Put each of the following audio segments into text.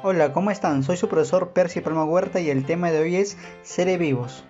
Hola, ¿cómo están? Soy su profesor Percy Palma Huerta y el tema de hoy es seres vivos.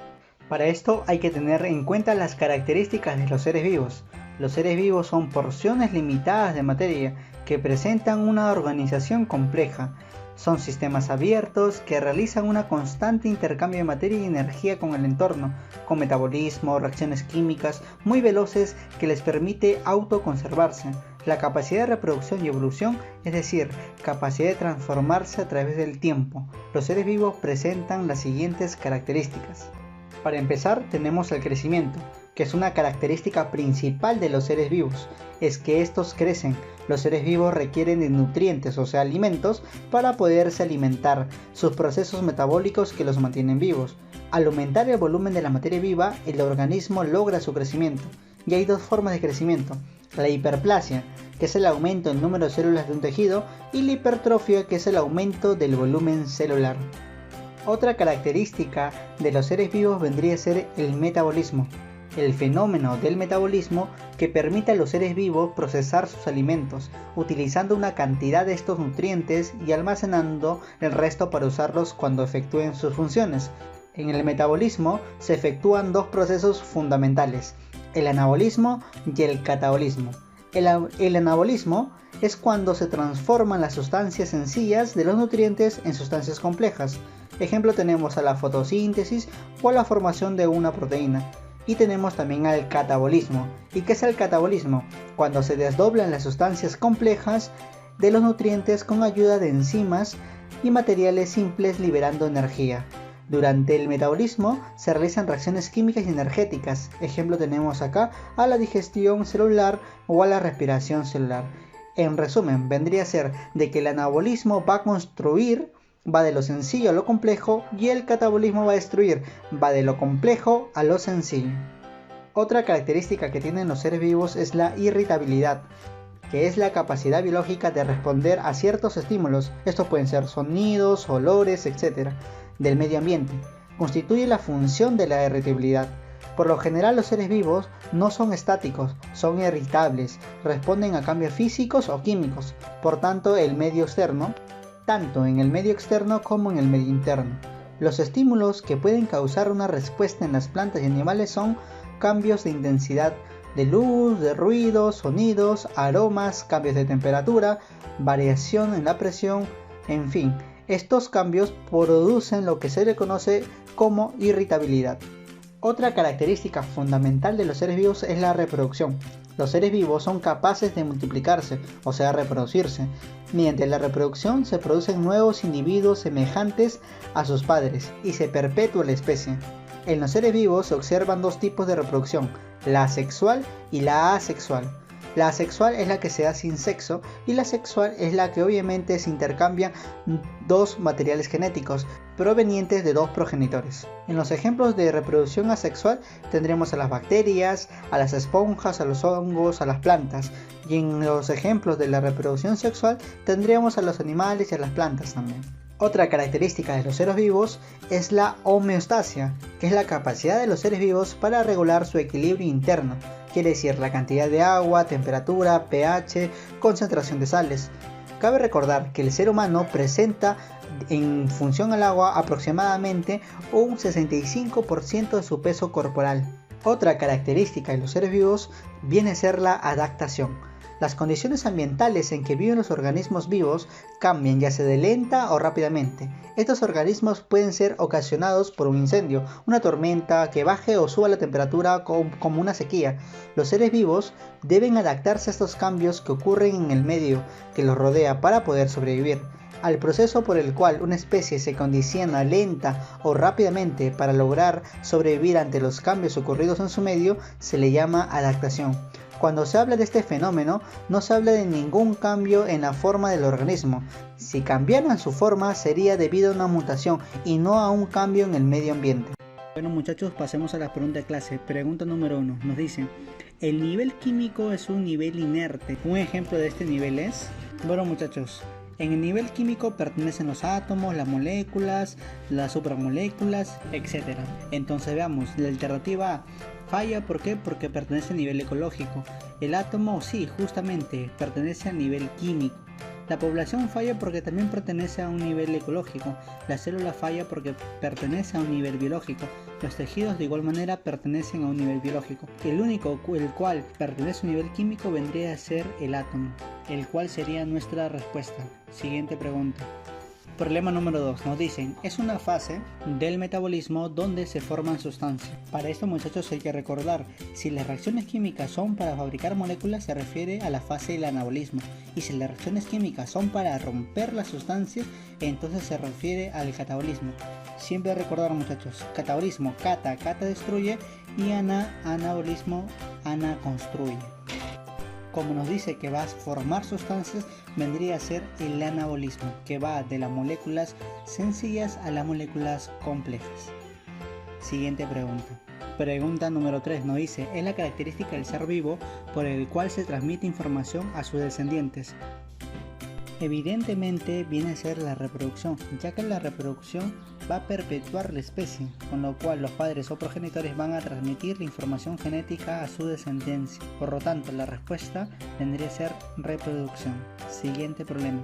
Para esto hay que tener en cuenta las características de los seres vivos. Los seres vivos son porciones limitadas de materia que presentan una organización compleja. Son sistemas abiertos que realizan una constante intercambio de materia y energía con el entorno, con metabolismo, reacciones químicas muy veloces que les permite autoconservarse. La capacidad de reproducción y evolución, es decir, capacidad de transformarse a través del tiempo. Los seres vivos presentan las siguientes características. Para empezar, tenemos el crecimiento, que es una característica principal de los seres vivos, es que estos crecen. Los seres vivos requieren de nutrientes, o sea, alimentos, para poderse alimentar, sus procesos metabólicos que los mantienen vivos. Al aumentar el volumen de la materia viva, el organismo logra su crecimiento. Y hay dos formas de crecimiento: la hiperplasia, que es el aumento del número de células de un tejido, y la hipertrofia, que es el aumento del volumen celular. Otra característica de los seres vivos vendría a ser el metabolismo, el fenómeno del metabolismo que permite a los seres vivos procesar sus alimentos, utilizando una cantidad de estos nutrientes y almacenando el resto para usarlos cuando efectúen sus funciones. En el metabolismo se efectúan dos procesos fundamentales: el anabolismo y el catabolismo. El anabolismo es cuando se transforman las sustancias sencillas de los nutrientes en sustancias complejas. Ejemplo, tenemos a la fotosíntesis o a la formación de una proteína. Y tenemos también al catabolismo. ¿Y qué es el catabolismo? Cuando se desdoblan las sustancias complejas de los nutrientes con ayuda de enzimas y materiales simples, liberando energía. Durante el metabolismo se realizan reacciones químicas y energéticas. Ejemplo, tenemos acá a la digestión celular o a la respiración celular. En resumen, vendría a ser de que el anabolismo va de lo sencillo a lo complejo, y el catabolismo va a destruir, va de lo complejo a lo sencillo. Otra característica que tienen los seres vivos es la irritabilidad, que es la capacidad biológica de responder a ciertos estímulos. Estos pueden ser sonidos, olores, etc. del medio ambiente. Constituye la función de la irritabilidad. Por lo general, los seres vivos no son estáticos, son irritables, responden a cambios físicos o químicos. Por tanto, tanto en el medio externo como en el medio interno. Los estímulos que pueden causar una respuesta en las plantas y animales son cambios de intensidad de luz, de ruidos, sonidos, aromas, cambios de temperatura, variación en la presión, en fin. Estos cambios producen lo que se le conoce como irritabilidad. Otra característica fundamental de los seres vivos es la reproducción. Los seres vivos son capaces de multiplicarse, o sea, reproducirse. Mediante la reproducción se producen nuevos individuos semejantes a sus padres y se perpetúa la especie. En los seres vivos se observan dos tipos de reproducción: la sexual y la asexual. La asexual es la que se da sin sexo, y la sexual es la que obviamente se intercambian dos materiales genéticos provenientes de dos progenitores. En los ejemplos de reproducción asexual tendremos a las bacterias, a las esponjas, a los hongos, a las plantas, y en los ejemplos de la reproducción sexual tendríamos a los animales y a las plantas también. Otra característica de los seres vivos es la homeostasia, que es la capacidad de los seres vivos para regular su equilibrio interno, quiere decir la cantidad de agua, temperatura, pH, concentración de sales. Cabe recordar que el ser humano presenta en función al agua aproximadamente un 65% de su peso corporal. Otra característica de los seres vivos viene a ser la adaptación. Las condiciones ambientales en que viven los organismos vivos cambian, ya sea de lenta o rápidamente. Estos organismos pueden ser ocasionados por un incendio, una tormenta, que baje o suba la temperatura como una sequía. Los seres vivos deben adaptarse a estos cambios que ocurren en el medio que los rodea para poder sobrevivir. Al proceso por el cual una especie se condiciona lenta o rápidamente para lograr sobrevivir ante los cambios ocurridos en su medio se le llama adaptación. Cuando se habla de este fenómeno, no se habla de ningún cambio en la forma del organismo. Si cambiaran su forma, sería debido a una mutación y no a un cambio en el medio ambiente. Bueno, muchachos, pasemos a la pregunta de clase. Pregunta número 1. Nos dice: ¿el nivel químico es un nivel inerte? Un ejemplo de este nivel es... Bueno, muchachos, en el nivel químico pertenecen los átomos, las moléculas, las supramoléculas, etc. Entonces veamos, la alternativa A falla. ¿Por qué? Porque pertenece al nivel ecológico. El átomo sí, justamente, pertenece al nivel químico. La población falla porque también pertenece a un nivel ecológico, la célula falla porque pertenece a un nivel biológico, los tejidos de igual manera pertenecen a un nivel biológico. El único el cual pertenece a un nivel químico vendría a ser el átomo, el cual sería nuestra respuesta. Siguiente pregunta. Problema número 2. Nos dicen, es una fase del metabolismo donde se forman sustancias. Para esto, muchachos, hay que recordar, si las reacciones químicas son para fabricar moléculas, se refiere a la fase del anabolismo. Y si las reacciones químicas son para romper las sustancias, entonces se refiere al catabolismo. Siempre recordar, muchachos, catabolismo, cata destruye, y anabolismo, ana construye. Como nos dice que va a formar sustancias, vendría a ser el anabolismo, que va de las moléculas sencillas a las moléculas complejas. Siguiente pregunta. Pregunta número 3 nos dice, es la característica del ser vivo por el cual se transmite información a sus descendientes. Evidentemente viene a ser la reproducción, ya que la reproducción va a perpetuar la especie, con lo cual los padres o progenitores van a transmitir la información genética a su descendencia. Por lo tanto, la respuesta vendría a ser reproducción. Siguiente problema.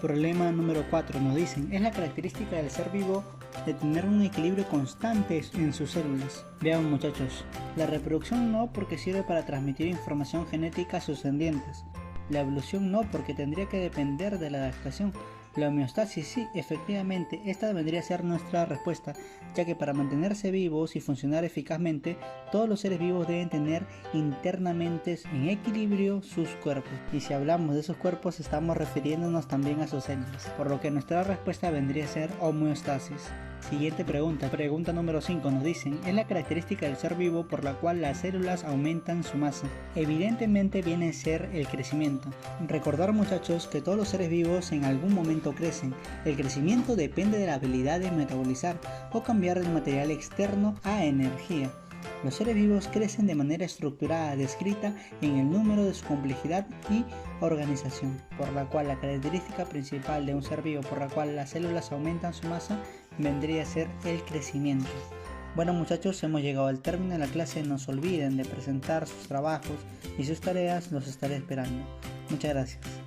Problema número 4 nos dicen, es la característica del ser vivo de tener un equilibrio constante en sus células. Veamos, muchachos, la reproducción no, porque sirve para transmitir información genética a sus descendientes. La evolución no, porque tendría que depender de la adaptación. La homeostasis sí, efectivamente, esta vendría a ser nuestra respuesta, ya que para mantenerse vivos y funcionar eficazmente, todos los seres vivos deben tener internamente en equilibrio sus cuerpos. Y si hablamos de esos cuerpos, estamos refiriéndonos también a sus células, por lo que nuestra respuesta vendría a ser homeostasis. Siguiente pregunta. Pregunta número 5 nos dicen, es la característica del ser vivo por la cual las células aumentan su masa. Evidentemente viene a ser el crecimiento. Recordar, muchachos, que todos los seres vivos en algún momento crecen. El crecimiento depende de la habilidad de metabolizar o cambiar el material externo a energía. Los seres vivos crecen de manera estructurada, descrita en el número de su complejidad y organización, por la cual la característica principal de un ser vivo por la cual las células aumentan su masa vendría a ser el crecimiento. Bueno, muchachos, hemos llegado al término de la clase. No se olviden de presentar sus trabajos y sus tareas, los estaré esperando. Muchas gracias.